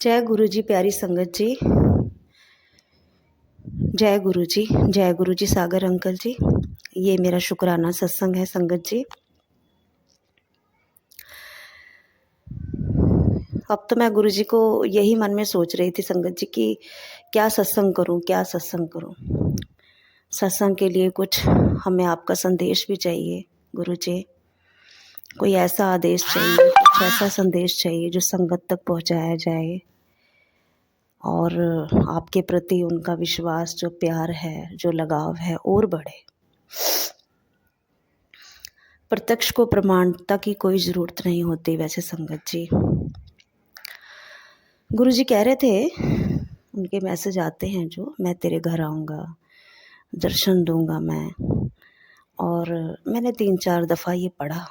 जय गुरु जी। प्यारी संगत जी, जय गुरु जी। जय गुरु जी। सागर अंकल जी, ये मेरा शुक्राना सत्संग है संगत जी। अब तो मैं गुरु जी को यही मन में सोच रही थी संगत जी कि क्या सत्संग करूं, क्या सत्संग करूं। सत्संग के लिए कुछ हमें आपका संदेश भी चाहिए गुरु जी। कोई ऐसा आदेश चाहिए, कुछ ऐसा संदेश चाहिए जो संगत तक पहुंचाया जाए और आपके प्रति उनका विश्वास, जो प्यार है, जो लगाव है, और बढ़े। प्रत्यक्ष को प्रमाणता की कोई ज़रूरत नहीं होती वैसे संगत जी। गुरु जी कह रहे थे, उनके मैसेज आते हैं जो, मैं तेरे घर आऊँगा, दर्शन दूंगा मैं। और मैंने 3-4 दफ़ा ये पढ़ा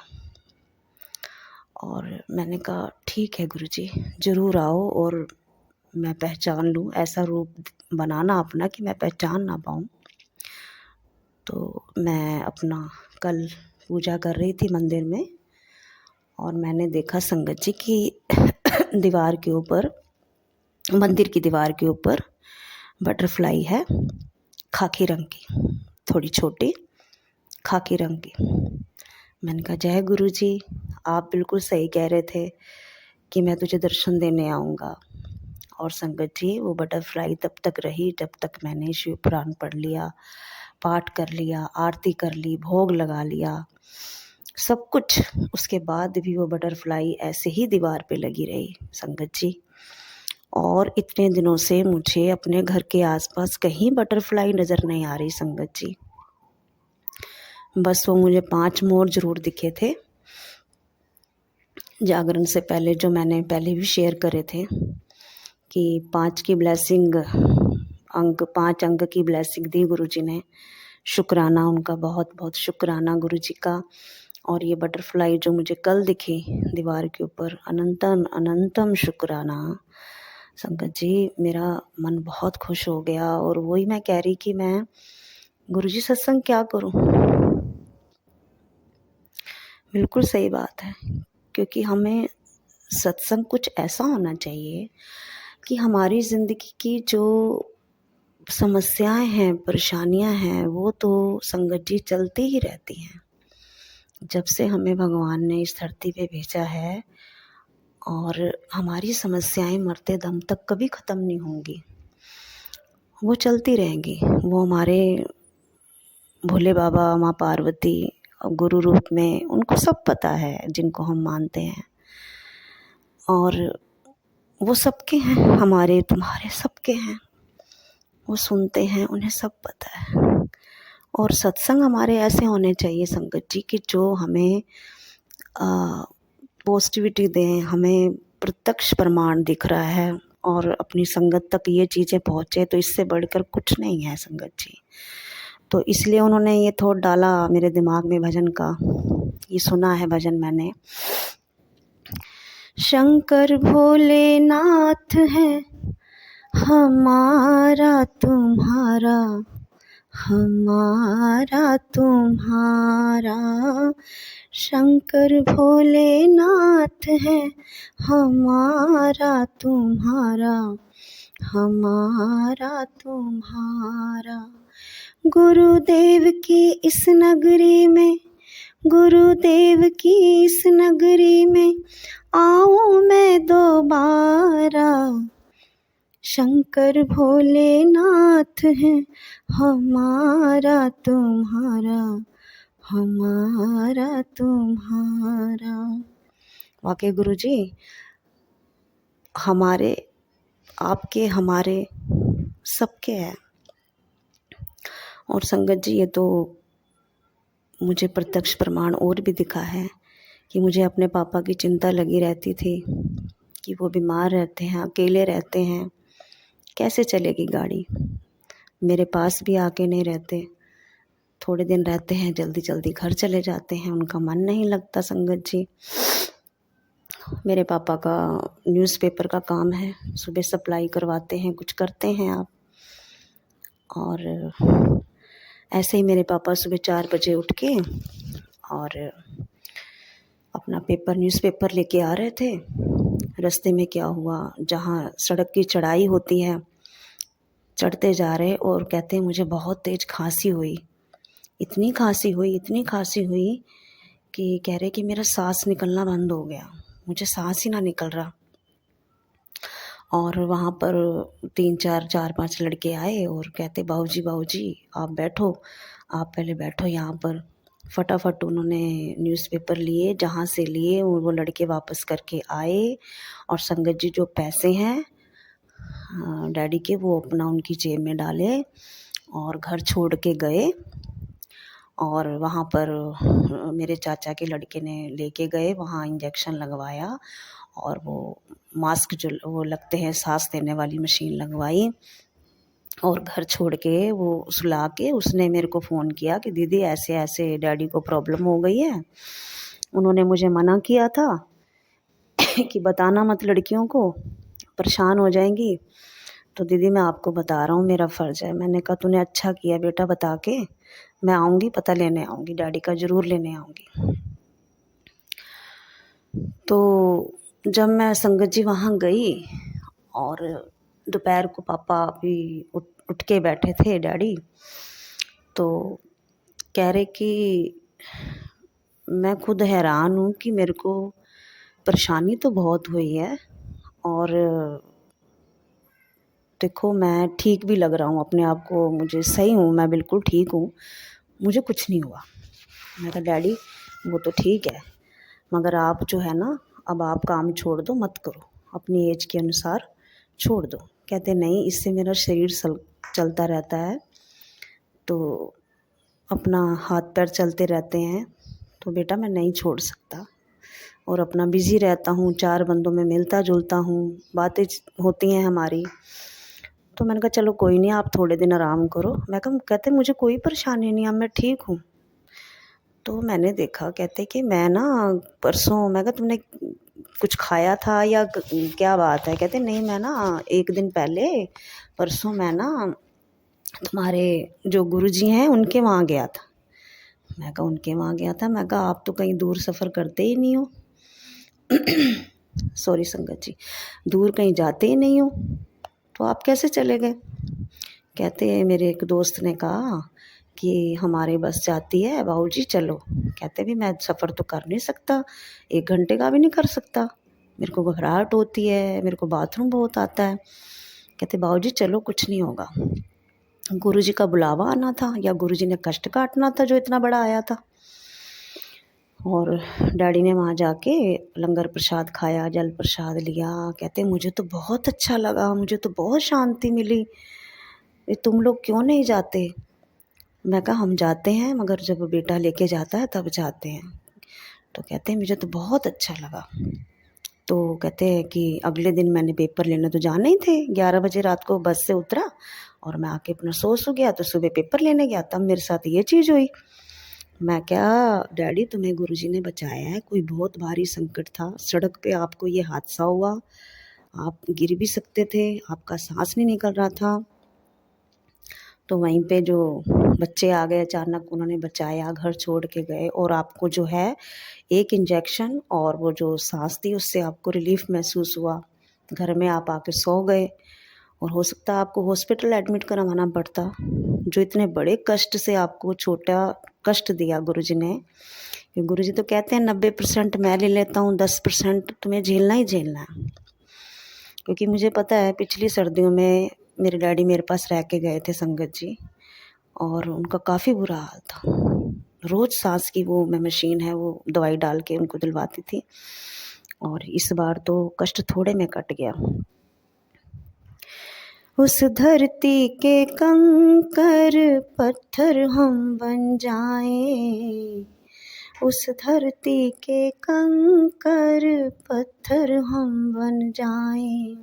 और मैंने कहा ठीक है गुरु जी, ज़रूर आओ और मैं पहचान लूँ, ऐसा रूप बनाना अपना कि मैं पहचान ना पाऊँ। तो मैं अपना कल पूजा कर रही थी मंदिर में और मैंने देखा संगत जी की दीवार के ऊपर, मंदिर की दीवार के ऊपर बटरफ्लाई है, खाकी रंग की, थोड़ी छोटी, खाकी रंग की। मैंने कहा जय गुरु जी, आप बिल्कुल सही कह रहे थे कि मैं तुझे दर्शन देने आऊँगा। और संगत जी वो बटरफ्लाई तब तक रही जब तक मैंने शिव पुराण पढ़ लिया, पाठ कर लिया, आरती कर ली, भोग लगा लिया, सब कुछ। उसके बाद भी वो बटरफ्लाई ऐसे ही दीवार पे लगी रही संगत जी। और इतने दिनों से मुझे अपने घर के आसपास कहीं बटरफ्लाई नज़र नहीं आ रही संगत जी। बस वो मुझे 5 मोर ज़रूर दिखे थे जागरण से पहले, जो मैंने पहले भी शेयर करे थे कि 5 की ब्लेसिंग, 5 अंक की ब्लेसिंग दी गुरु जी ने। शुक्राना उनका, बहुत बहुत शुक्राना गुरु जी का। और ये बटरफ्लाई जो मुझे कल दिखी दीवार के ऊपर, अनंतम अनंतम शुक्राना संगत जी। मेरा मन बहुत खुश हो गया और वही मैं कह रही कि मैं गुरु जी सत्संग क्या करूं। बिल्कुल सही बात है, क्योंकि हमें सत्संग कुछ ऐसा होना चाहिए कि हमारी ज़िंदगी की जो समस्याएं हैं, परेशानियां हैं, वो तो संगत जी चलती ही रहती हैं जब से हमें भगवान ने इस धरती पे भेजा है। और हमारी समस्याएं मरते दम तक कभी ख़त्म नहीं होंगी, वो चलती रहेंगी। वो हमारे भोले बाबा, माँ पार्वती गुरु रूप में, उनको सब पता है जिनको हम मानते हैं। और वो सबके हैं, हमारे तुम्हारे सबके हैं, वो सुनते हैं, उन्हें सब पता है। और सत्संग हमारे ऐसे होने चाहिए संगत जी कि जो हमें पॉजिटिविटी दें, हमें प्रत्यक्ष प्रमाण दिख रहा है और अपनी संगत तक ये चीज़ें पहुँचे, तो इससे बढ़कर कुछ नहीं है संगत जी। तो इसलिए उन्होंने ये थॉट डाला मेरे दिमाग में भजन का। ये सुना है भजन मैंने, शंकर भोलेनाथ है हमारा तुम्हारा, हमारा तुम्हारा। शंकर भोलेनाथ है हमारा तुम्हारा, हमारा तुम्हारा। गुरुदेव की इस नगरी में, गुरुदेव की इस नगरी में आऊं मैं दोबारा। शंकर भोलेनाथ है हमारा तुम्हारा, हमारा तुम्हारा। वाकई गुरु जी, हमारे, आपके, हमारे, सबके हैं। और संगत जी ये तो मुझे प्रत्यक्ष प्रमाण और भी दिखा है कि मुझे अपने पापा की चिंता लगी रहती थी कि वो बीमार रहते हैं, अकेले रहते हैं, कैसे चलेगी गाड़ी। मेरे पास भी आके नहीं रहते, थोड़े दिन रहते हैं, जल्दी जल्दी घर चले जाते हैं, उनका मन नहीं लगता संगत जी। मेरे पापा का न्यूज़पेपर का काम है, सुबह सप्लाई करवाते हैं, कुछ करते हैं आप। और ऐसे ही मेरे पापा सुबह 4 बजे उठ के और अपना पेपर, न्यूज़पेपर लेके आ रहे थे रास्ते में क्या हुआ, जहाँ सड़क की चढ़ाई होती है, चढ़ते जा रहे और कहते हैं मुझे बहुत तेज़ खांसी हुई। इतनी खांसी हुई, इतनी खांसी हुई कि कह रहे कि मेरा सांस निकलना बंद हो गया, मुझे सांस ही ना निकल रहा। और वहाँ पर 4-5 लड़के आए और कहते बाबूजी बाबूजी आप बैठो, आप पहले बैठो यहाँ पर। फटाफट उन्होंने न्यूज़पेपर लिए, जहाँ से लिए वो लड़के वापस करके आए और संगत जी जो पैसे हैं डैडी के वो अपना उनकी जेब में डाले और घर छोड़ के गए। और वहाँ पर मेरे चाचा के लड़के ने लेके गए, वहाँ इंजेक्शन लगवाया और वो मास्क जो वो लगते हैं सांस लेने वाली मशीन लगवाई और घर छोड़ के वो सुला के उसने मेरे को फ़ोन किया कि दीदी ऐसे ऐसे डैडी को प्रॉब्लम हो गई है। उन्होंने मुझे मना किया था कि बताना मत लड़कियों को, परेशान हो जाएंगी। तो दीदी मैं आपको बता रहा हूँ, मेरा फ़र्ज़ है। मैंने कहा तूने अच्छा किया बेटा बता के, मैं आऊँगी, पता लेने आऊँगी, डैडी का ज़रूर लेने आऊँगी। तो जब मैं संगत जी वहाँ गई और दोपहर को पापा भी उठ के बैठे थे डैडी, तो कह रहे कि मैं खुद हैरान हूँ कि मेरे को परेशानी तो बहुत हुई है और देखो मैं ठीक भी लग रहा हूँ अपने आप को, मुझे सही हूँ, मैं बिल्कुल ठीक हूँ, मुझे कुछ नहीं हुआ। मैं कहा डैडी वो तो ठीक है, मगर आप जो है ना अब आप काम छोड़ दो, मत करो, अपनी एज के अनुसार छोड़ दो। कहते नहीं इससे मेरा शरीर चलता रहता है, तो अपना हाथ पैर चलते रहते हैं, तो बेटा मैं नहीं छोड़ सकता और अपना बिज़ी रहता हूँ, 4 बंदों में मिलता जुलता हूँ, बातें होती हैं हमारी। तो मैंने कहा चलो कोई नहीं, आप थोड़े दिन आराम करो। मैं कहा कहते मुझे कोई परेशानी नहीं, अब मैं ठीक हूँ। तो मैंने देखा, कहते कि मैं ना परसों, मैं कहा तुमने कुछ खाया था या क्या बात है? कहते नहीं मैं ना 1 दिन पहले परसों मैं ना तुम्हारे जो गुरुजी हैं उनके वहाँ गया था। मैं कहा उनके वहाँ गया था? मैं कहा आप तो कहीं दूर सफ़र करते ही नहीं हो। सॉरी संगत जी, दूर कहीं जाते ही नहीं हो, तो आप कैसे चले गए? कहते मेरे एक दोस्त ने कहा कि हमारी बस जाती है बाबूजी चलो। कहते भी मैं सफ़र तो कर नहीं सकता, 1 घंटे का भी नहीं कर सकता, मेरे को घबराहट होती है, मेरे को बाथरूम बहुत आता है। कहते बाबूजी चलो कुछ नहीं होगा। गुरुजी का बुलावा आना था या गुरुजी ने कष्ट काटना था जो इतना बड़ा आया था। और डैडी ने वहाँ जाके लंगर प्रसाद खाया, जल प्रसाद लिया। कहते मुझे तो बहुत अच्छा लगा, मुझे तो बहुत शांति मिली, ये तुम लोग क्यों नहीं जाते? मैं कहा हम जाते हैं, मगर जब बेटा लेके जाता है तब जाते हैं। तो कहते हैं मुझे तो बहुत अच्छा लगा। तो कहते हैं कि अगले दिन मैंने पेपर लेने तो जाना ही थे, 11 बजे रात को बस से उतरा और मैं आके अपना सो गया, तो सुबह पेपर लेने गया, तब मेरे साथ ये चीज़ हुई। मैं क्या डैडी तुम्हें गुरुजी ने बचाया है, कोई बहुत भारी संकट था, सड़क पे आपको ये हादसा हुआ, आप गिर भी सकते थे, आपका सांस नहीं निकल रहा था। तो वहीं पे जो बच्चे आ गए अचानक, उन्होंने बचाया, घर छोड़ के गए और आपको जो है 1 इंजेक्शन और वो जो सांस थी उससे आपको रिलीफ महसूस हुआ। घर में आप आके सो गए और हो सकता है आपको हॉस्पिटल एडमिट करवाना पड़ता। जो इतने बड़े कष्ट से आपको छोटा कष्ट दिया गुरुजी ने, गुरुजी तो कहते हैं 90% मैं ले लेता हूँ, 10% तुम्हें झेलना ही झेलना है। क्योंकि मुझे पता है पिछली सर्दियों में मेरे डैडी मेरे पास रह के गए थे संगत जी, और उनका काफ़ी बुरा हाल था। रोज़ सांस की वो मैं मशीन है वो दवाई डाल के उनको दिलवाती थी, और इस बार तो कष्ट थोड़े में कट गया। उस धरती के कंकर पत्थर हम बन जाएं, उस धरती के कंकर पत्थर हम बन जाएं,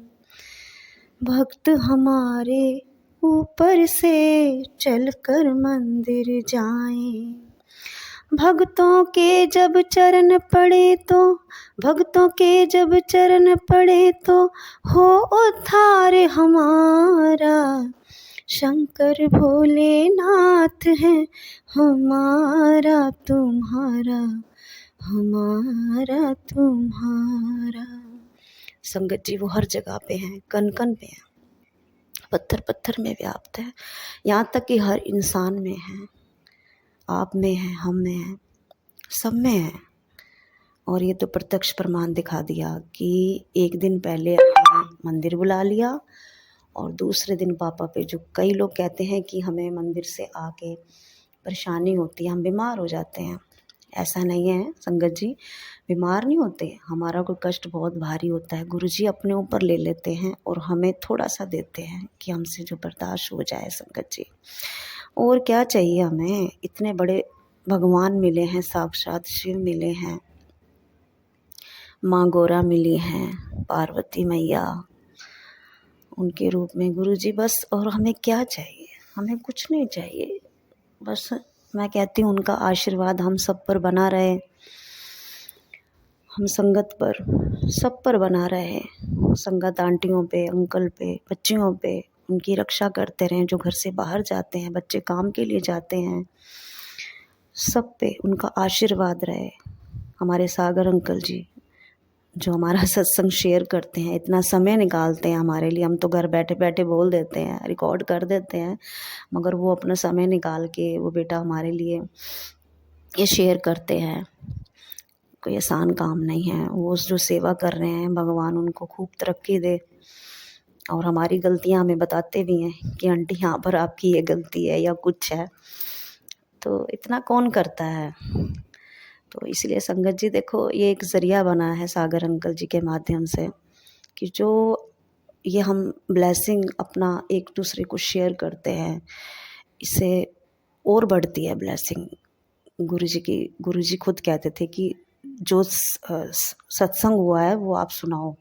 भक्त हमारे ऊपर से चलकर मंदिर जाएं। भक्तों के जब चरण पड़े तो, भक्तों के जब चरण पड़े तो हो उद्धार हमारा। शंकर भोलेनाथ है हमारा तुम्हारा, हमारा तुम्हारा। संगत जी वो हर जगह पे हैं, कण कण पे हैं, पत्थर पत्थर में व्याप्त है, यहाँ तक कि हर इंसान में है, आप में है, हम में है, सब में है। और ये तो प्रत्यक्ष प्रमाण दिखा दिया कि एक दिन पहले मंदिर बुला लिया और दूसरे दिन पापा पे, जो कई लोग कहते हैं कि हमें मंदिर से आके परेशानी होती है, हम बीमार हो जाते हैं, ऐसा नहीं है संगत जी, बीमार नहीं होते। हमारा कोई कष्ट बहुत भारी होता है, गुरुजी अपने ऊपर ले लेते हैं और हमें थोड़ा सा देते हैं कि हमसे जो बर्दाश्त हो जाए संगत जी। और क्या चाहिए हमें, इतने बड़े भगवान मिले हैं, साक्षात शिव मिले हैं, माँ गौरा मिली हैं, पार्वती मैया उनके रूप में, गुरुजी बस। और हमें क्या चाहिए, हमें कुछ नहीं चाहिए, बस मैं कहती हूँ उनका आशीर्वाद हम सब पर बना रहे, हम संगत पर, सब पर बना रहे, संगत आंटियों पे, अंकल पे, बच्चियों पे, उनकी रक्षा करते रहें, जो घर से बाहर जाते हैं, बच्चे काम के लिए जाते हैं, सब पे उनका आशीर्वाद रहे। हमारे सागर अंकल जी जो हमारा सत्संग शेयर करते हैं, इतना समय निकालते हैं हमारे लिए, हम तो घर बैठे बैठे बोल देते हैं, रिकॉर्ड कर देते हैं, मगर वो अपना समय निकाल के वो बेटा हमारे लिए ये शेयर करते हैं। कोई आसान काम नहीं है, वो जो सेवा कर रहे हैं, भगवान उनको खूब तरक्की दे। और हमारी गलतियां हमें बताते भी हैं कि आंटी यहाँ पर आपकी ये गलती है या कुछ है, तो इतना कौन करता है। तो इसलिए संगत जी देखो, ये एक ज़रिया बना है सागर अंकल जी के माध्यम से कि जो ये हम ब्लेसिंग अपना एक दूसरे को शेयर करते हैं, इससे और बढ़ती है ब्लेसिंग। गुरुजी खुद कहते थे कि जो सत्संग हुआ है वो आप सुनाओ,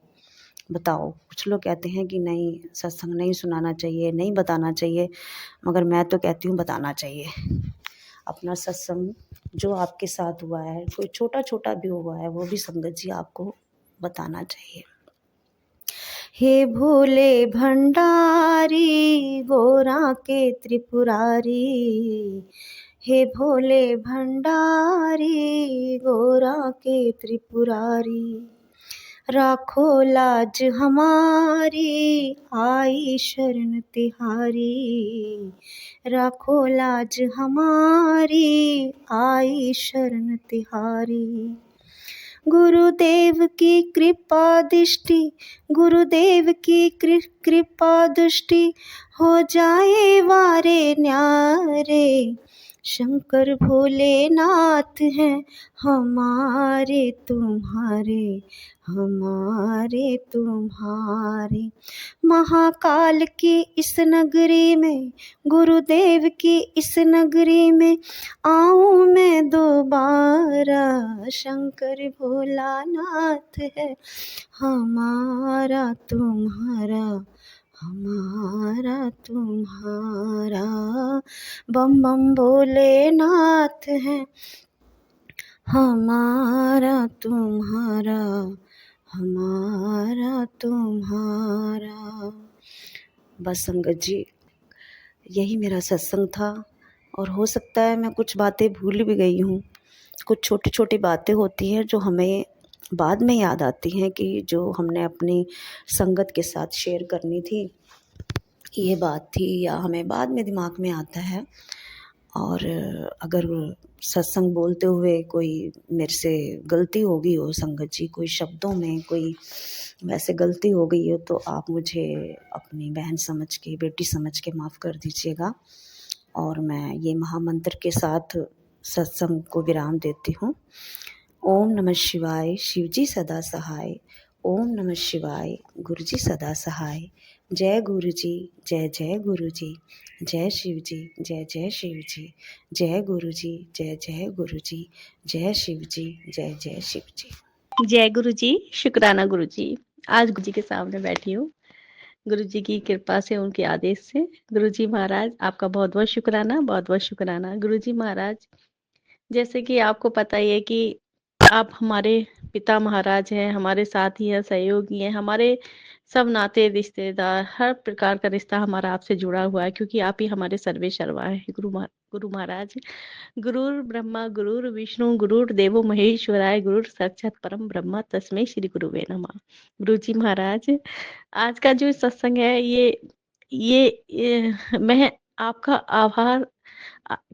बताओ। कुछ लोग कहते हैं कि नहीं सत्संग नहीं सुनाना चाहिए, नहीं बताना चाहिए, मगर मैं तो कहती हूँ बताना चाहिए। अपना सत्संग जो आपके साथ हुआ है, कोई छोटा छोटा भी हुआ है, वो भी संगत जी आपको बताना चाहिए। हे भोले भंडारी गोरा के त्रिपुरारी, हे भोले भंडारी गोरा के त्रिपुरारी, राखो लाज हमारी आई शरण तिहारी, राखो लाज हमारी आई शरण तिहारी। गुरुदेव की कृपा दृष्टि, गुरुदेव की कृपा दृष्टि हो जाए वारे न्यारे, शंकर भोलेनाथ हैं हमारे तुम्हारे, हमारे तुम्हारे। महाकाल की इस नगरी में, गुरुदेव की इस नगरी में आऊं मैं दोबारा, शंकर भोलानाथ है हमारा तुम्हारा, हमारा तुम्हारा। बम बम भोलेनाथ है हमारा तुम्हारा, हमारा तुम्हारा। बस संगत जी यही मेरा सत्संग था। और हो सकता है मैं कुछ बातें भूल भी गई हूँ, कुछ छोटी छोटी बातें होती हैं जो हमें बाद में याद आती हैं कि जो हमने अपनी संगत के साथ शेयर करनी थी, ये बात थी, या हमें बाद में दिमाग में आता है। और अगर सत्संग बोलते हुए कोई मेरे से गलती हो गई हो संगत जी, कोई शब्दों में कोई वैसे गलती हो गई हो, तो आप मुझे अपनी बहन समझ के, बेटी समझ के माफ़ कर दीजिएगा। और मैं ये महामंत्र के साथ सत्संग को विराम देती हूँ। ओम नमः शिवाय, शिवजी सदा सहाय। ओम नमः शिवाय, गुरुजी सदा सहाय। जय गुरुजी, जय जय गुरुजी, जय शिवजी, जय जय शिवजी, जय गुरुजी, जय जय गुरुजी, जय शिवजी, जय जय शिवजी। जय गुरुजी, शुक्राना गुरुजी। आज गुरुजी के सामने बैठी हूँ, गुरुजी की कृपा से, उनके आदेश से। गुरुजी महाराज आपका बहुत बहुत शुक्राना, बहुत बहुत शुक्राना। गुरुजी महाराज, जैसे कि आपको पता ही है कि आप हमारे पिता महाराज हैं, हमारे साथी हैं, सहयोगी हैं, हमारे सब नाते रिश्तेदार हर प्रकार का रिश्ता हमारा आपसे जुड़ा हुआ है, क्योंकि आप ही हमारे सर्वे सर्वा है गुरु महाराज। गुरुर् ब्रह्मा गुरुर् विष्णु गुरुर्देवो महेश्वराय गुरुर् साक्षात परम ब्रह्म तस्मै श्री गुरुवे नमः। गुरु जी महाराज, आज का जो सत्संग है ये मैं आपका आभार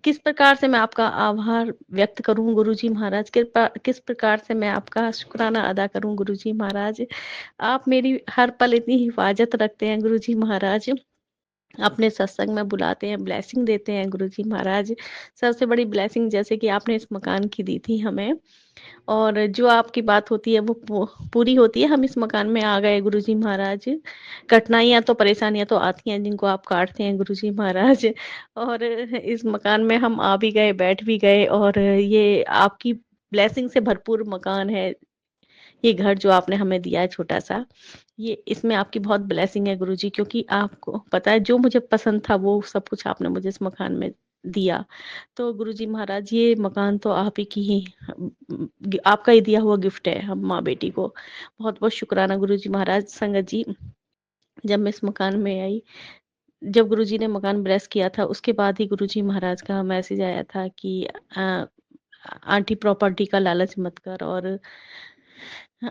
किस प्रकार से मैं आपका आभार व्यक्त करूं गुरुजी महाराज, किस प्रकार से मैं आपका शुक्राना अदा करूं गुरुजी महाराज। आप मेरी हर पल इतनी हिफाजत रखते हैं गुरुजी महाराज, अपने सत्संग में बुलाते हैं, ब्लेसिंग देते हैं गुरुजी महाराज। सबसे बड़ी ब्लेसिंग जैसे कि आपने इस मकान की दी थी हमें, और जो आपकी बात होती है वो पूरी होती है। हम इस मकान में आ गए गुरुजी महाराज। कठिनाइयां तो परेशानियां तो आती हैं जिनको आप काटते हैं गुरुजी महाराज, और इस मकान में हम आ भी गए, बैठ भी गए, और ये आपकी ब्लेसिंग से भरपूर मकान है। ये घर जो आपने हमें दिया है छोटा सा, ये इसमें आपकी बहुत ब्लेसिंग है गुरुजी, क्योंकि आपको पता है जो मुझे पसंद था वो सब कुछ आपने मुझे इस मकान में दिया। तो गुरुजी महाराज, ये मकान तो आप ही की ही आपका ही दिया हुआ गिफ्ट है हम माँ बेटी को। बहुत बहुत शुक्राना गुरुजी महाराज। संगत जी, जब मैं इस मकान में आई, जब गुरुजी ने मकान ब्लेस किया था, उसके बाद ही गुरुजी महाराज का मैसेज आया था कि आंटी प्रॉपर्टी का लालच मत कर, और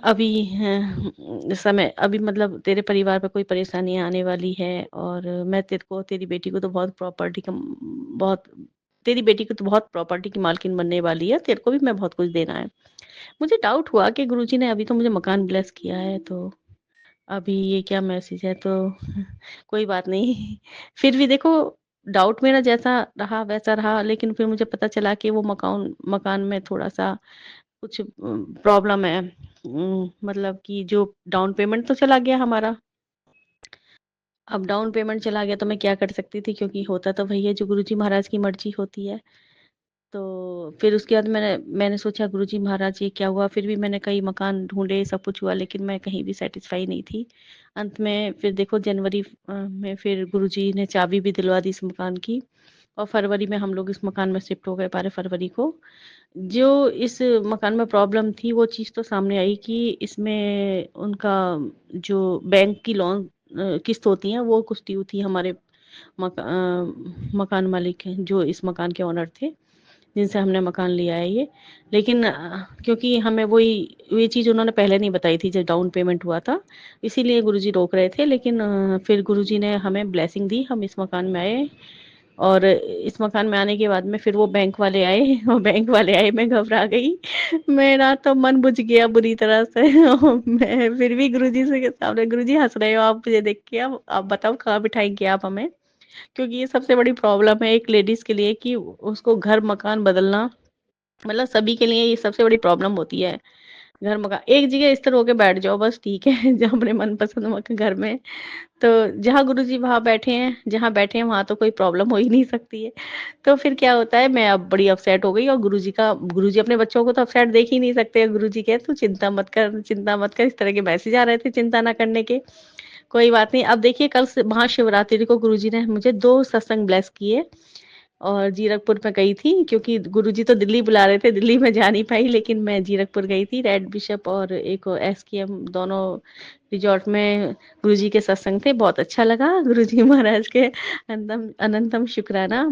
अभी समय अभी मतलब तेरे परिवार पे कोई परेशानी आने वाली है, और मैं तेरे को तेरी बेटी को तो बहुत तेरी बेटी को तो बहुत प्रॉपर्टी की मालकिन बनने वाली है, तेरे को भी मैं बहुत कुछ देना है। मुझे डाउट हुआ कि गुरुजी ने अभी तो मुझे मकान ब्लेस किया है, तो अभी ये क्या मैसेज है, तो कोई बात नहीं। फिर भी देखो, डाउट मेरा जैसा रहा वैसा रहा, लेकिन फिर मुझे पता चला कि वो मकान मकान में थोड़ा सा कुछ प्रॉब्लम है। मतलब कि जो डाउन पेमेंट तो चला गया हमारा। अब डाउन पेमेंट चला गया तो मैं क्या कर सकती थी, क्योंकि होता तो वही है जो गुरुजी महाराज की मर्जी होती है। तो फिर उसके बाद मैंने सोचा गुरुजी महाराज ये क्या हुआ। फिर भी मैंने कई मकान ढूंढे, सब कुछ हुआ, लेकिन मैं कहीं भी सेटिस्फाई नहीं थी। अंत में फिर देखो जनवरी में फिर गुरुजी ने चाबी भी दिलवा दी इस मकान की, और फरवरी में हम लोग इस मकान में शिफ्ट हो गए, 12 फरवरी को। जो इस मकान में प्रॉब्लम थी वो चीज़ तो सामने आई कि इसमें उनका जो बैंक की लोन किस्त होती है वो कुछ ड्यू थी हमारे मकान मालिक हैं, जो इस मकान के ओनर थे, जिनसे हमने मकान लिया है ये। लेकिन क्योंकि हमें ये चीज़ उन्होंने पहले नहीं बताई थी जब डाउन पेमेंट हुआ था, इसीलिए गुरुजी रोक रहे थे। लेकिन फिर गुरुजी ने हमें ब्लेसिंग दी, हम इस मकान में आए, और इस मकान में आने के बाद में फिर वो बैंक वाले आए और बैंक वाले आए, मैं घबरा गई। मेरा तो मन बुझ गया बुरी तरह से। मैं फिर भी गुरुजी से सामने, गुरुजी हंस रहे हो आप मुझे देख के, अब आप बताओ कहाँ बिठाएंगे आप हमें, क्योंकि ये सबसे बड़ी प्रॉब्लम है एक लेडीज के लिए कि उसको घर मकान बदलना, मतलब सभी के लिए ये सबसे बड़ी प्रॉब्लम होती है। घर मकान एक जगह स्थिर होके बैठ जाओ बस, ठीक है। जहाँ अपने मनपसंद मकान घर में, तो जहाँ गुरुजी वहां बैठे हैं, जहाँ बैठे हैं वहां तो कोई प्रॉब्लम हो ही नहीं सकती है। तो फिर क्या होता है, मैं अब बड़ी अपसेट हो गई, और गुरुजी अपने बच्चों को तो अपसेट देख ही नहीं सकते। गुरुजी कहे तू चिंता मत कर, चिंता मत कर, इस तरह के मैसेज आ रहे थे चिंता ना करने के। कोई बात नहीं। अब देखिए, कल महाशिवरात्रि को गुरुजी ने मुझे 2 सत्संग ब्लेस किए, और जीरकपुर में गई थी, क्योंकि गुरुजी तो दिल्ली बुला रहे थे, दिल्ली में जा नहीं पाई, लेकिन मैं जीरकपुर गई थी। रेड बिशप और एक एसकेएम, दोनों रिजॉर्ट में गुरुजी के सत्संग थे, बहुत अच्छा लगा। गुरुजी महाराज के अनंतम अनंतम शुक्राना।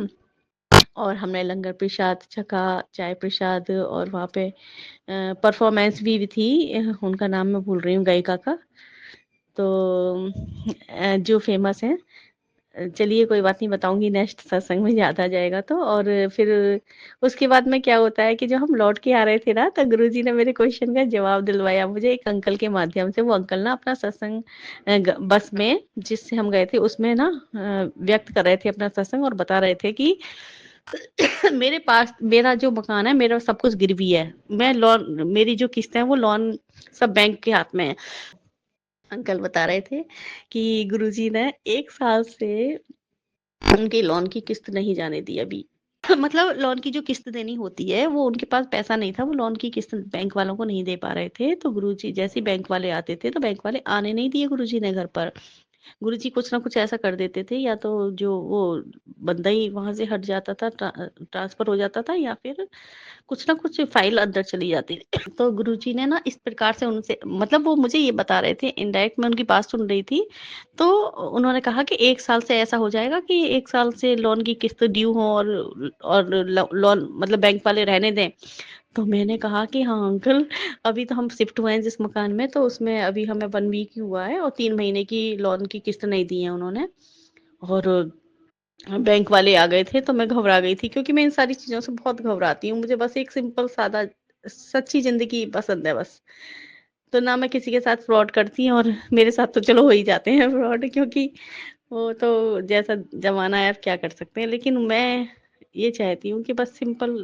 और हमने लंगर प्रसाद छका, चाय प्रसाद, और वहाँ पे परफॉर्मेंस भी थी। उनका नाम मैं भूल रही हूँ गायिका का, तो जो फेमस है। चलिए कोई बात नहीं, बताऊंगी नेक्स्ट सत्संग में याद आ जाएगा तो। और फिर उसके बाद में क्या होता है कि जब हम लौट के आ रहे थे ना, तो गुरुजी ने मेरे क्वेश्चन का जवाब दिलवाया मुझे एक अंकल के माध्यम से। वो अंकल ना अपना सत्संग बस में जिससे हम गए थे उसमें ना व्यक्त कर रहे थे अपना सत्संग, और बता रहे थे कि मेरे पास मेरा जो मकान है, मेरा सब कुछ गिरवी है, मैं लोन, मेरी जो किस्त है वो लोन सब बैंक के हाथ में है। अंकल बता रहे थे कि गुरुजी ने 1 साल से उनकी लोन की किस्त नहीं जाने दी अभी। मतलब लोन की जो किस्त देनी होती है, वो उनके पास पैसा नहीं था, वो लोन की किस्त बैंक वालों को नहीं दे पा रहे थे। तो गुरुजी जैसे ही बैंक वाले आते थे, तो बैंक वाले आने नहीं दिए गुरुजी ने घर पर। गुरुजी कुछ ना कुछ ऐसा कर देते थे, या तो जो वो बंदा ही वहाँ से हट जाता था, ट्रांसफ़र हो जाता था, या फिर कुछ ना कुछ फ़ाइल अंदर चली जाती थी। तो गुरुजी ने ना इस प्रकार से उनसे, मतलब वो मुझे ये बता रहे थे, इनडायरेक्ट मैं उनकी बात सुन रही थी। तो उन्होंने कहा कि 1 साल से ऐसा हो जाएगा कि 1 साल से लोन की किस्त ड्यू हो, और लोन मतलब बैंक वाले रहने दें। तो मैंने कहा कि हाँ अंकल, अभी तो हम शिफ्ट हुए हैं जिस मकान में, तो उसमें अभी हमें 1 वीक ही हुआ है और 3 महीने की लोन की किस्त नहीं दी है उन्होंने, और बैंक वाले आ गए थे। तो मैं घबरा गई थी, क्योंकि मैं इन सारी चीज़ों से बहुत घबराती हूँ। मुझे बस एक सिंपल सादा सच्ची ज़िंदगी पसंद है बस। तो ना मैं किसी के साथ फ्रॉड करती हूँ, और मेरे साथ तो चलो हो ही जाते हैं फ्रॉड, क्योंकि वो तो जैसा ज़माना है, अब क्या कर सकते हैं। लेकिन मैं ये चाहती हूँ कि बस सिंपल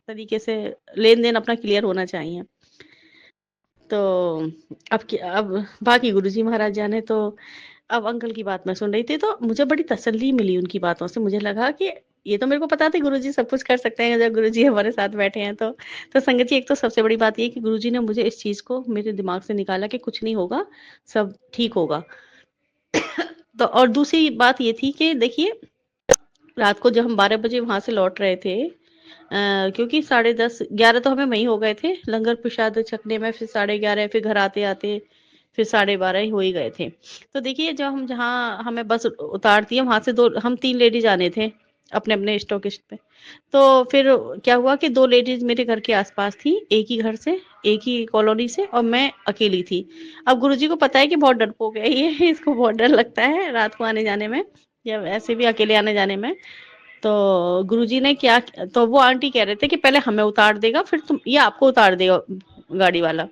तरीके से लेन-देन अपना क्लियर होना चाहिए। तो अब बाकी गुरुजी महाराज जाने। तो अब अंकल की बात मैं सुन रही थी, तो मुझे बड़ी तसल्ली मिली उनकी बातों से। मुझे लगा कि ये तो मेरे को पता था गुरुजी सब कुछ कर सकते हैं, जब गुरुजी हमारे साथ बैठे हैं तो। तो संगत जी, एक तो सबसे बड़ी बात ये है कि गुरुजी ने मुझे इस चीज़ को मेरे दिमाग से निकाला कि कुछ नहीं होगा, सब ठीक होगा। तो और दूसरी बात ये थी कि देखिए, रात को जब हम 12 बजे वहाँ से लौट रहे थे, क्योंकि 10:30 11 तो हमें वहीं हो गए थे लंगर प्रसाद छकने में, फिर 11:30, फिर घर आते-आते फिर 12:30 ही हो ही गए थे। तो देखिए, जब हम जहाँ हमें बस उतारती है, वहाँ से 2 हम 3 लेडीज़ आने थे, अपने-अपने स्टॉकिस्ट पे। तो फिर क्या हुआ कि 2 लेडीज़ मेरे घर के आस-पास थी, एक ही घर से, एक ही कॉलोनी से, और मैं अकेली थी। अब गुरुजी को पता है कि बहुत डरपोक है ये, इसको बहुत डर लगता है रात को आने-जाने में, या वैसे भी अकेले आने-जाने में। तो गुरुजी ने क्या, तो वो आंटी कह रहे थे कि पहले हमें उतार देगा, फिर तुम, ये आपको उतार देगा गाड़ी वाला।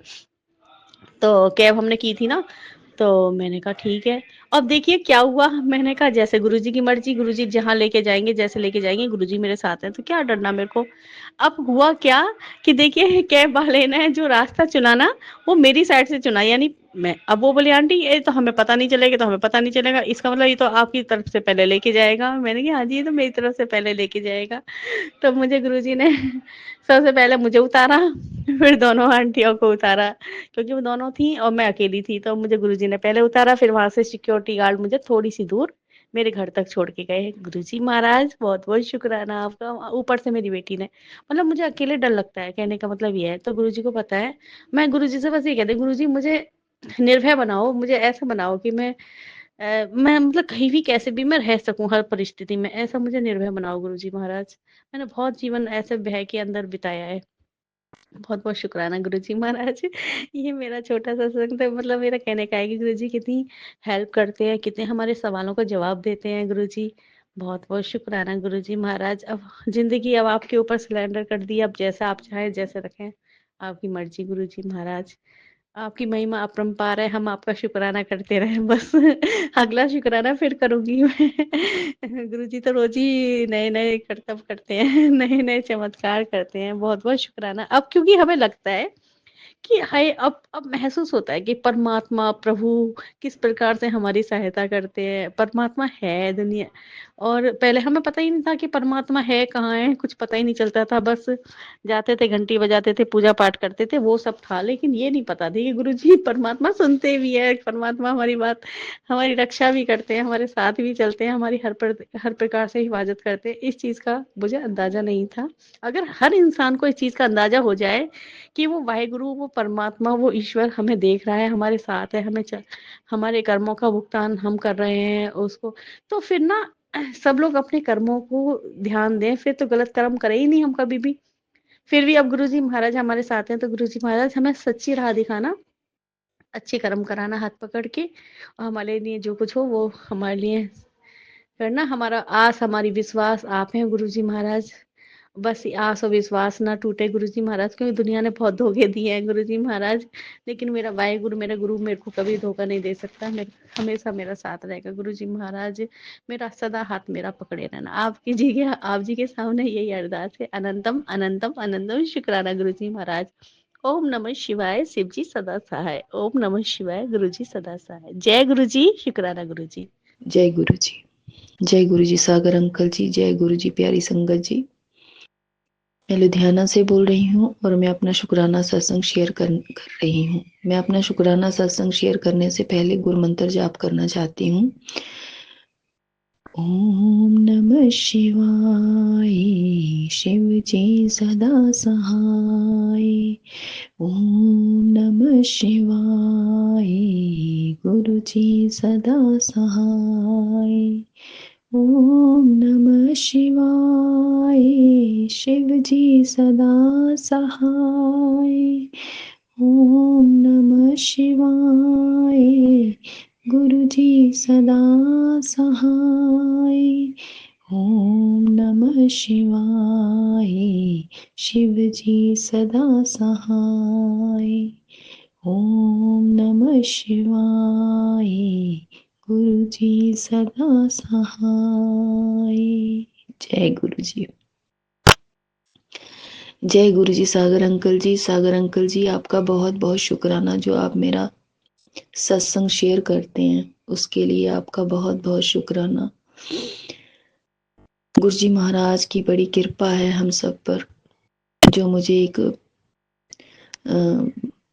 तो कैब हमने की थी ना, तो मैंने कहा ठीक है। अब देखिए क्या हुआ, मैंने कहा जैसे गुरुजी की मर्जी, गुरुजी जहाँ लेके जाएंगे, जैसे लेके जाएंगे, गुरुजी मेरे साथ हैं, तो क्या डरना मेरे को। अब हुआ क्या कि देखिए, कैब वाले ने जो रास्ता चुना ना, वो मेरी साइड से चुना, यानी मैं, अब वो बोले आंटी ये तो हमें पता नहीं चलेगा, तो हमें पता नहीं चलेगा, इसका मतलब ये तो आपकी तरफ से पहले लेके जाएगा। मैंने कहा हाँ जी, ये तो मेरी तरफ से पहले लेके जाएगा। तो मुझे गुरुजी ने सबसे पहले मुझे उतारा, फिर दोनों आंटियों को उतारा, क्योंकि वो दोनों थी और मैं अकेली थी। तो मुझे गुरुजी ने पहले उतारा, फिर वहां से सिक्योरिटी गार्ड मुझे थोड़ी सी दूर मेरे घर तक छोड़ के गए। गुरुजी महाराज बहुत बहुत शुक्राना आपका। ऊपर से मेरी बेटी ने, मतलब मुझे अकेले डर लगता है, कहने का मतलब ये है। तो गुरुजी को पता है, मैं गुरुजी से बस ये कहती हूँ, गुरुजी मुझे निर्भय बनाओ, मुझे ऐसा बनाओ कि मैं मतलब कहीं भी कैसे भी मैं रह सकूं, हर परिस्थिति में ऐसा मुझे निर्भय बनाओ गुरुजी महाराज। मैंने बहुत जीवन ऐसे भय के अंदर बिताया है। बहुत बहुत शुक्राना गुरुजी महाराज। ये मेरा छोटा सा सत्संग था, मतलब मेरा कहने का है कि गुरुजी कितनी हेल्प करते हैं, कितने हमारे सवालों का जवाब देते हैं गुरुजी। बहुत बहुत शुक्राना गुरुजी महाराज। अब जिंदगी अब आपके ऊपर सिलेंडर कर दी, अब जैसा आप चाहें जैसे रखें, आपकी मर्जी गुरुजी महाराज। आपकी महिमा अपरंपार है, हम आपका शुक्राना करते रहें बस। अगला शुक्राना फिर करूंगी मैं। गुरुजी तो रोज ही नए नए करतब करते हैं, नए नए चमत्कार करते हैं। बहुत बहुत शुक्राना। अब क्योंकि हमें लगता है कि हाय, अब महसूस होता है कि परमात्मा प्रभु किस प्रकार से हमारी सहायता करते हैं। परमात्मा है दुनिया, और पहले हमें पता ही नहीं था कि परमात्मा है कहाँ है, कुछ पता ही नहीं चलता था। बस जाते थे, घंटी बजाते थे, पूजा पाठ करते थे, वो सब था। लेकिन ये नहीं पता थी कि गुरुजी परमात्मा सुनते भी है, परमात्मा हमारी बात, हमारी रक्षा भी करते हैं, हमारे साथ भी चलते हैं, हमारी हर प्रकार से हिफाजत करते हैं। इस चीज का मुझे अंदाजा नहीं था। अगर हर इंसान को इस चीज का अंदाजा हो जाए कि वो वाहेगुरु, वो परमात्मा, वो ईश्वर हमें देख रहा है, हमारे साथ है, हमारे कर्मों का भुगतान हम कर रहे हैं उसको, तो फिर ना सब लोग अपने कर्मों को ध्यान दें, फिर तो गलत कर्म करें ही नहीं हम कभी भी। फिर भी अब गुरुजी महाराज हमारे साथ हैं, तो गुरुजी महाराज हमें सच्ची राह दिखाना, अच्छे कर्म कराना हाथ पकड़ के, और हमारे लिए जो कुछ हो वो हमारे लिए करना। हमारा आस, हमारी विश्वास आप हैं गुरुजी महाराज। बस ये आस और विश्वास ना टूटे गुरुजी महाराज, क्योंकि दुनिया ने बहुत धोखे दिए हैं गुरुजी महाराज। लेकिन मेरा वाहेगुरु, मेरा गुरु मेरे को कभी धोखा नहीं दे सकता, मेरे हमेशा मेरा साथ रहेगा गुरुजी महाराज। मेरा सदा हाथ मेरा पकड़े रहना। आप जी के सामने यही अरदास है। अनंतम अनंतम अनंतम शुक्राना गुरुजी महाराज। ओम नमः शिवाय, शिव जी सदा सहाय। ओम नमः शिवाय, गुरु जी सदा सहाय। जय गुरु जी, शुक्राना गुरु जी। जय गुरु जी। जय गुरु जी सागर अंकल जी। जय गुरु जी प्यारी संगत जी। मैं लुधियाना से बोल रही हूँ और मैं अपना शुक्राना सत्संग शेयर कर रही हूँ। मैं अपना शुक्राना सत्संग शेयर करने से पहले गुरु मंत्र जाप करना चाहती हूँ। ओम नमः शिवाय, शिव जी सदा सहाय। ओम नमः शिवाय, गुरु जी सदा सहाय। ओम नमः शिवाय, शिव जी सदा सहाय। ओम नमः शिवाय, गुरु जी सदा सहाय। ओम नमः शिवाय, शिव जी सदा सहाय। ओम नमः शिवाय, गुरु जी सदा सहाय। जय गुरु जी। जय गुरु जी। सागर अंकल जी, सागर अंकल जी, आपका बहुत बहुत शुक्राना जो आप मेरा सत्संग शेयर करते हैं, उसके लिए आपका बहुत बहुत शुक्राना। गुरु जी महाराज की बड़ी कृपा है हम सब पर, जो मुझे एक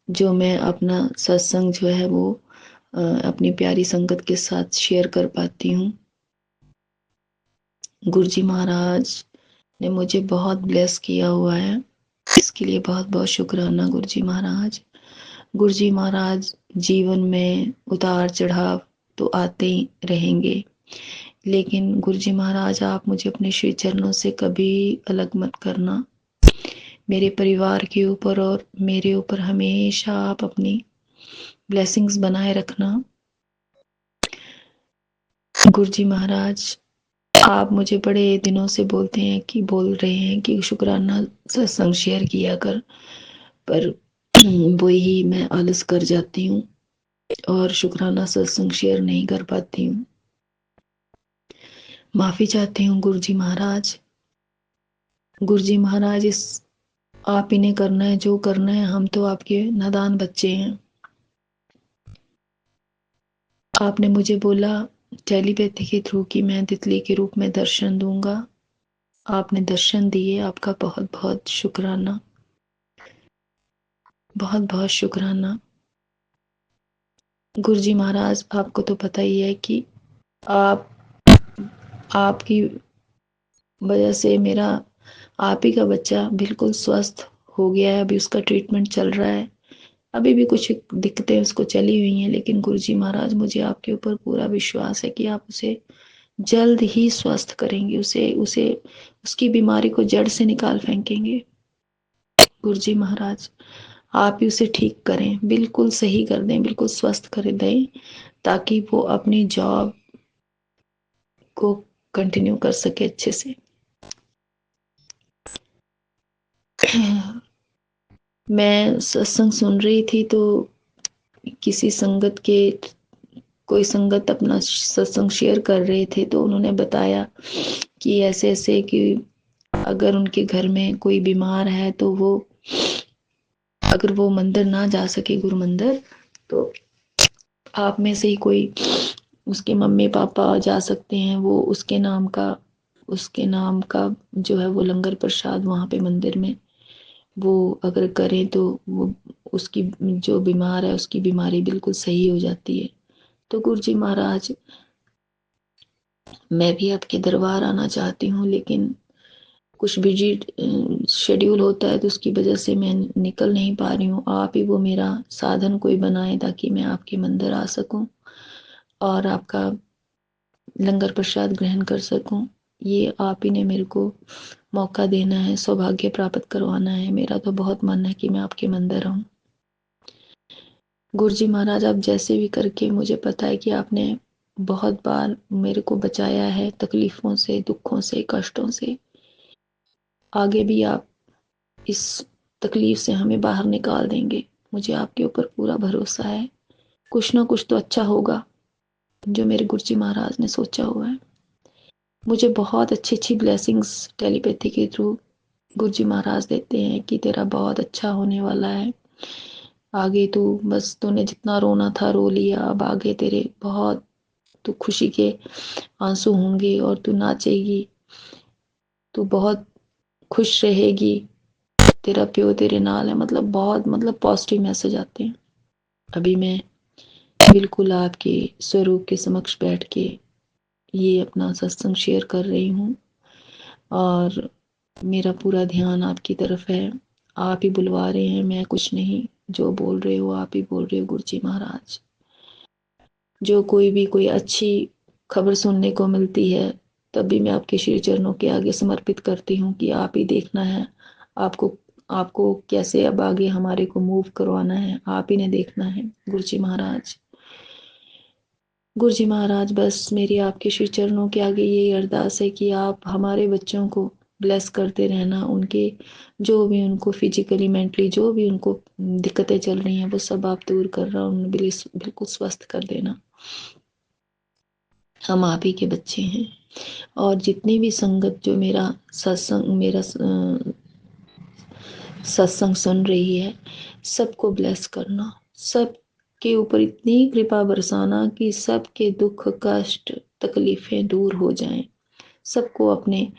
जो मैं अपना सत्संग जो है वो अपनी प्यारी संगत के साथ शेयर कर पाती हूँ। गुरु जी महाराज ने मुझे बहुत ब्लेस किया हुआ है, इसके लिए बहुत बहुत शुक्राना गुरु जी महाराज। गुरु जी महाराज, जीवन में उतार चढ़ाव तो आते ही रहेंगे, लेकिन गुरु जी महाराज आप मुझे अपने श्री चरणों से कभी अलग मत करना। मेरे परिवार के ऊपर और मेरे ऊपर हमेशा आप अपनी ब्लेसिंग्स बनाए रखना। गुरु जी महाराज, आप मुझे बड़े दिनों से बोल रहे हैं कि शुक्राना सत्संग शेयर किया कर, पर वही मैं आलस कर जाती हूँ और शुक्राना सत्संग शेयर नहीं कर पाती हूँ। माफी चाहती हूँ गुरु जी महाराज। गुरु जी महाराज, इस आप ही ने करना है जो करना है, हम तो आपके नादान बच्चे हैं। आपने मुझे बोला टेलीपैथी के थ्रू कि मैं तितली के रूप में दर्शन दूंगा। आपने दर्शन दिए, आपका बहुत बहुत शुक्राना, बहुत बहुत शुक्राना। गुरु जी महाराज, आपको तो पता ही है कि आपकी वजह से मेरा आप ही का बच्चा बिल्कुल स्वस्थ हो गया है। अभी उसका ट्रीटमेंट चल रहा है, अभी भी कुछ दिक्कतें उसको चली हुई हैं, लेकिन गुरु जी महाराज मुझे आपके ऊपर पूरा विश्वास है कि आप उसे जल्द ही स्वस्थ करेंगे, उसे उसे उसकी बीमारी को जड़ से निकाल फेंकेंगे। गुरु जी महाराज, आप ही उसे ठीक करें, बिल्कुल सही कर दें, बिल्कुल स्वस्थ कर दें, ताकि वो अपनी जॉब को कंटिन्यू कर सके अच्छे से। मैं सत्संग सुन रही थी तो किसी संगत के कोई संगत अपना सत्संग शेयर कर रहे थे, तो उन्होंने बताया कि ऐसे ऐसे कि अगर उनके घर में कोई बीमार है तो वो अगर वो मंदिर ना जा सके गुरु मंदिर, तो आप में से ही कोई उसके मम्मी पापा जा सकते हैं। वो उसके नाम का जो है वो लंगर प्रसाद वहाँ पे मंदिर में वो अगर करें तो वो उसकी जो बीमार है उसकी बीमारी बिल्कुल सही हो जाती है। तो गुरु जी महाराज, मैं भी आपके दरबार आना चाहती हूँ, लेकिन कुछ बिजी शेड्यूल होता है तो उसकी वजह से मैं निकल नहीं पा रही हूँ। आप ही वो मेरा साधन कोई बनाए ताकि मैं आपके मंदिर आ सकूं और आपका लंगर प्रसाद ग्रहण कर सकूं। ये आप ही ने मेरे को मौका देना है, सौभाग्य प्राप्त करवाना है। मेरा तो बहुत मन है कि मैं आपके मंदिर आऊं। गुरु जी महाराज, आप जैसे भी करके, मुझे पता है कि आपने बहुत बार मेरे को बचाया है तकलीफों से, दुखों से, कष्टों से। आगे भी आप इस तकलीफ से हमें बाहर निकाल देंगे, मुझे आपके ऊपर पूरा भरोसा है। कुछ ना कुछ तो अच्छा होगा जो मेरे गुरु जी महाराज ने सोचा हुआ है। मुझे बहुत अच्छी अच्छी ब्लेसिंग्स टेलीपैथी के थ्रू गुरु जी महाराज देते हैं कि तेरा बहुत अच्छा होने वाला है, आगे तू बस तूने जितना रोना था रो लिया, अब आगे तेरे बहुत तू खुशी के आंसू होंगे और तू नाचेगी, तू बहुत खुश रहेगी, तेरा प्यो तेरे नाल है, मतलब बहुत मतलब पॉजिटिव मैसेज आते हैं। अभी मैं बिल्कुल आपके स्वरूप के समक्ष बैठ के ये अपना सत्संग शेयर कर रही हूँ और मेरा पूरा ध्यान आपकी तरफ है। आप ही बुलवा रहे हैं, मैं कुछ नहीं, जो बोल रहे हो आप ही बोल रहे हो गुरुजी महाराज। जो कोई अच्छी खबर सुनने को मिलती है तभी मैं आपके श्री चरणों के आगे समर्पित करती हूँ कि आप ही देखना है, आपको कैसे अब आगे हमारे को मूव करवाना है, आप ही ने देखना है गुरुजी महाराज। गुरुजी महाराज, बस मेरी आपके श्री चरणों के आगे यही अरदास है कि आप हमारे बच्चों को ब्लेस करते रहना, उनके जो भी उनको फिजिकली मेंटली जो भी उनको दिक्कतें चल रही हैं वो सब आप दूर कर रहा, उन्हें बिल्कुल स्वस्थ कर देना। हम आप ही के बच्चे हैं और जितनी भी संगत जो मेरा सत्संग सुन रही है, सबको ब्लेस करना, सब के ऊपर इतनी कृपा बरसाना कि सबके दुख कष्ट तकलीफें दूर हो जाएं, सबको अपने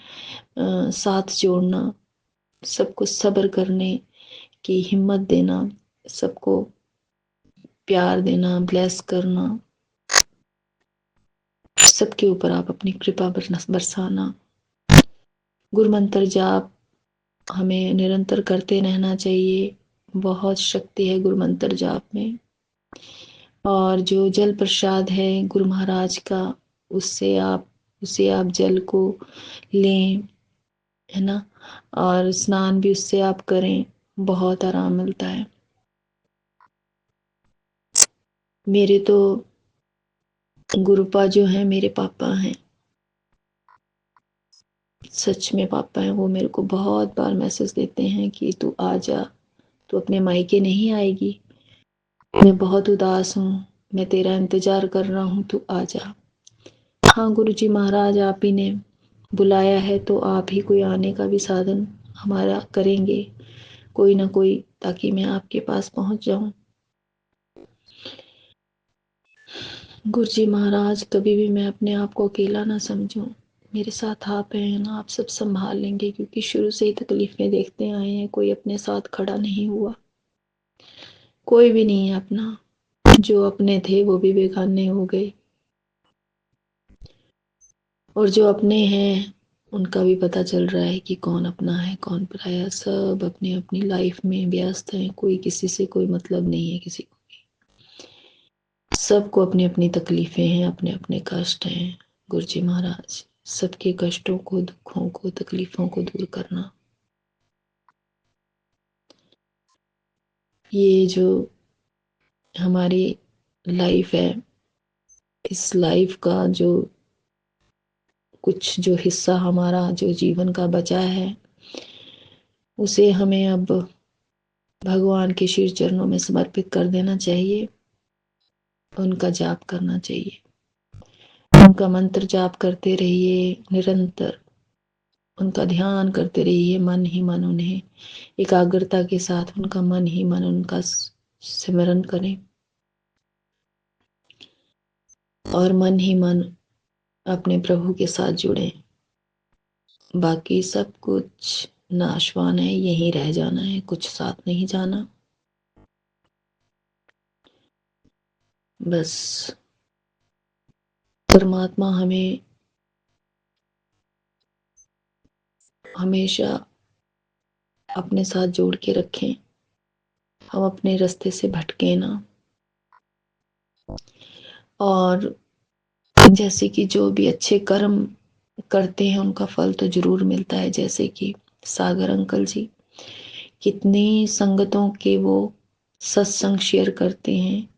साथ जोड़ना, सबको सब्र करने की हिम्मत देना, सबको प्यार देना, ब्लेस करना, सबके ऊपर आप अपनी कृपा बरसाना। गुरु मंत्र जाप हमें निरंतर करते रहना चाहिए, बहुत शक्ति है गुरु मंत्र जाप में। और जो जल प्रसाद है गुरु महाराज का, उसे आप जल को लें, है ना, और स्नान भी उससे आप करें, बहुत आराम मिलता है। मेरे तो गुरुपा जो है मेरे पापा हैं, सच में पापा हैं, वो मेरे को बहुत बार मैसेज देते हैं कि तू आ जा, तू अपने मायके नहीं आएगी, मैं बहुत उदास हूँ, मैं तेरा इंतजार कर रहा हूँ, तू आ जा। हाँ गुरुजी महाराज, आप ही ने बुलाया है तो आप ही कोई आने का भी साधन हमारा करेंगे, कोई ना कोई, ताकि मैं आपके पास पहुंच जाऊं। गुरुजी महाराज, कभी भी मैं अपने आप को अकेला ना समझूं, मेरे साथ आप हैं ना, आप सब संभाल लेंगे, क्योंकि शुरू से ही तकलीफें देखते आए हैं, कोई अपने साथ खड़ा नहीं हुआ, कोई भी नहीं है अपना, जो अपने थे वो भी बेगाने हो गए और जो अपने हैं उनका भी पता चल रहा है कि कौन अपना है कौन पराया। सब अपनी अपनी लाइफ में व्यस्त हैं, कोई किसी से कोई मतलब नहीं है किसी को, सबको अपनी अपनी तकलीफें हैं, अपने अपने कष्ट हैं। गुरुजी महाराज, सबके कष्टों को, दुखों को, तकलीफों को दूर करना। ये जो हमारी लाइफ है, इस लाइफ का जो कुछ जो हिस्सा हमारा जो जीवन का बचा है, उसे हमें अब भगवान के श्री चरणों में समर्पित कर देना चाहिए, उनका जाप करना चाहिए, उनका मंत्र जाप करते रहिए, निरंतर उनका ध्यान करते रहिए, मन ही मन उन्हें एकाग्रता के साथ उनका मन ही मन उनका सिमरन करें और मन ही मन अपने प्रभु के साथ जुड़ें। बाकी सब कुछ नाशवान है, यहीं रह जाना है, कुछ साथ नहीं जाना। बस परमात्मा हमें हमेशा अपने साथ जोड़ के रखें, हम अपने रास्ते से भटके ना। और जैसे कि जो भी अच्छे कर्म करते हैं उनका फल तो जरूर मिलता है, जैसे कि सागर अंकल जी कितनी संगतों के वो सत्संग शेयर करते हैं,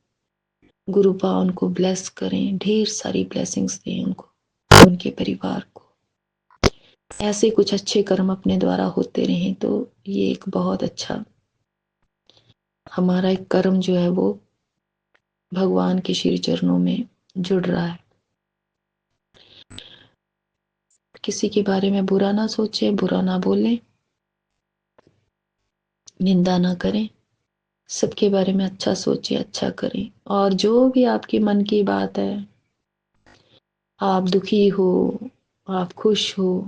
गुरुपा उनको ब्लेस करें, ढेर सारी ब्लेसिंग्स दें उनको, उनके परिवार को, ऐसे कुछ अच्छे कर्म अपने द्वारा होते रहें तो ये एक बहुत अच्छा हमारा एक कर्म जो है वो भगवान के श्री चरणों में जुड़ रहा है। किसी के बारे में बुरा ना सोचें, बुरा ना बोलें, निंदा ना करें, सबके बारे में अच्छा सोचें, अच्छा करें। और जो भी आपके मन की बात है, आप दुखी हो, आप खुश हो,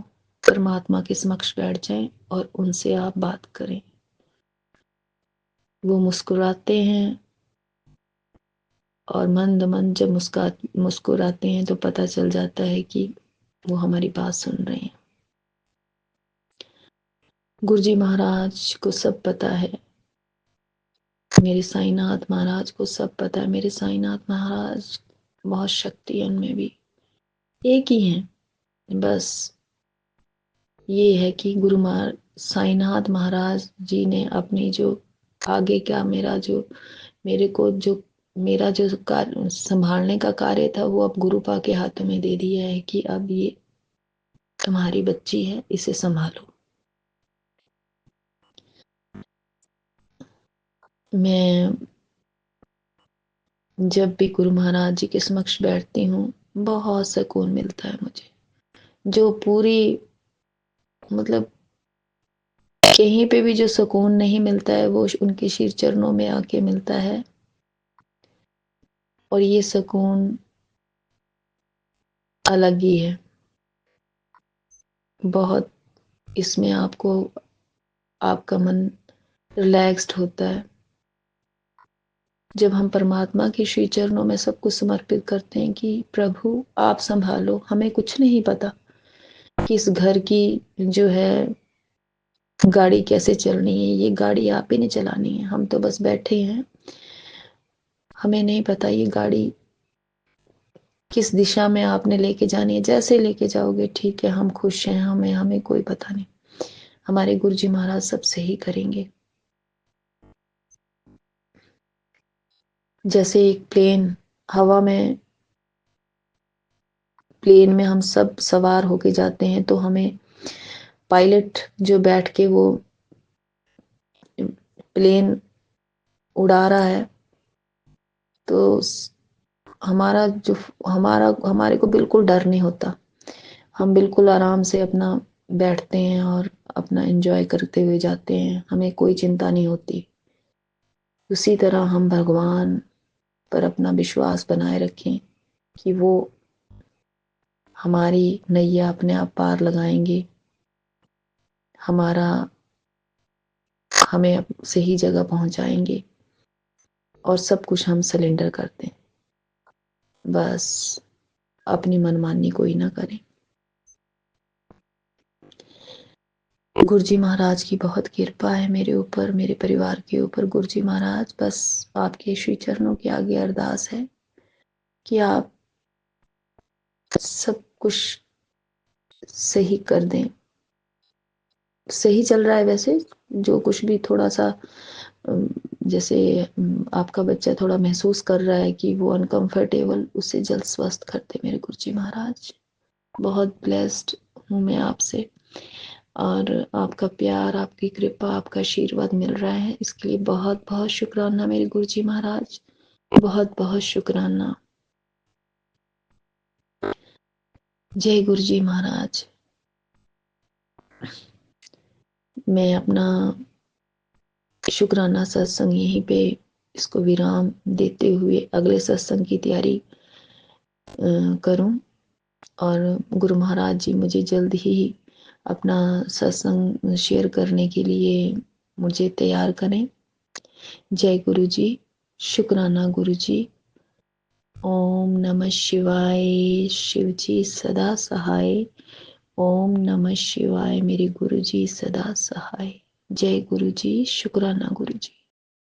परमात्मा के समक्ष बैठ जाएं और उनसे आप बात करें। वो मुस्कुराते हैं और मंद मंद जब मुस्कुराते हैं तो पता चल जाता है कि वो हमारी बात सुन रहे हैं। गुरुजी महाराज को सब पता है, मेरे साईनाथ महाराज को सब पता है। मेरे साईनाथ महाराज बहुत शक्ति है उनमें भी, एक ही हैं। बस ये है कि साईनाथ महाराज जी ने अपनी जो आगे का मेरे को जो मेरा जो कार्य संभालने का कार्य था वो अब गुरुपा के हाथों में दे दिया है कि अब ये तुम्हारी बच्ची है, इसे संभालो। मैं जब भी गुरु महाराज जी के समक्ष बैठती हूँ बहुत सुकून मिलता है मुझे, जो पूरी मतलब कहीं पे भी जो सुकून नहीं मिलता है वो उनके शीर चरणों में आके मिलता है। और ये सुकून अलग ही है, बहुत इसमें आपका मन रिलैक्स्ड होता है। जब हम परमात्मा के श्री चरणों में सब कुछ समर्पित करते हैं कि प्रभु आप संभालो, हमें कुछ नहीं पता कि इस घर की जो है गाड़ी कैसे चलनी है, ये गाड़ी आप ही ने चलानी है, हम तो बस बैठे हैं, हमें नहीं पता ये गाड़ी किस दिशा में आपने लेके जानी है। जैसे लेके जाओगे ठीक है, हम खुश हैं, हमें कोई पता नहीं, हमारे गुरुजी महाराज सब सही करेंगे। जैसे एक प्लेन में हम सब सवार होके जाते हैं तो हमें पायलट जो बैठ के वो प्लेन उड़ा रहा है तो हमारे को बिल्कुल डर नहीं होता, हम बिल्कुल आराम से अपना बैठते हैं और अपना एंजॉय करते हुए जाते हैं, हमें कोई चिंता नहीं होती। उसी तरह हम भगवान पर अपना विश्वास बनाए रखें कि वो हमारी नैया अपने आप पार लगाएंगे, हमें सही जगह पहुंचाएंगे और सब कुछ हम सरेंडर करते हैं। बस अपनी मनमानी कोई ना करें। गुरुजी महाराज की बहुत कृपा है मेरे ऊपर, मेरे परिवार के ऊपर। गुरुजी महाराज बस आपके श्री चरणों के आगे अरदास है कि आप सब कुछ सही कर दें। सही चल रहा है वैसे, जो कुछ भी थोड़ा सा जैसे आपका बच्चा थोड़ा महसूस कर रहा है कि वो अनकंफर्टेबल, उसे जल्द स्वस्थ करते मेरे गुरुजी महाराज। बहुत ब्लेस्ड हूँ मैं आपसे, और आपका प्यार, आपकी कृपा, आपका आशीर्वाद मिल रहा है, इसके लिए बहुत बहुत शुक्राना मेरे गुरुजी महाराज, बहुत बहुत शुक्राना। जय गुरुजी महाराज। मैं अपना शुक्राना सत्संग यहीं पे इसको विराम देते हुए अगले सत्संग की तैयारी करूं, और गुरु महाराज जी मुझे जल्द ही अपना सत्संग शेयर करने के लिए मुझे तैयार करें। जय गुरु जी, शुक्राना गुरु जी। ओम नमः शिवाय। शिव जी सदा सहाय। ओम नमः शिवाय। मेरे गुरु जी सदा सहाय। जय गुरु जी, शुक्राना गुरु जी।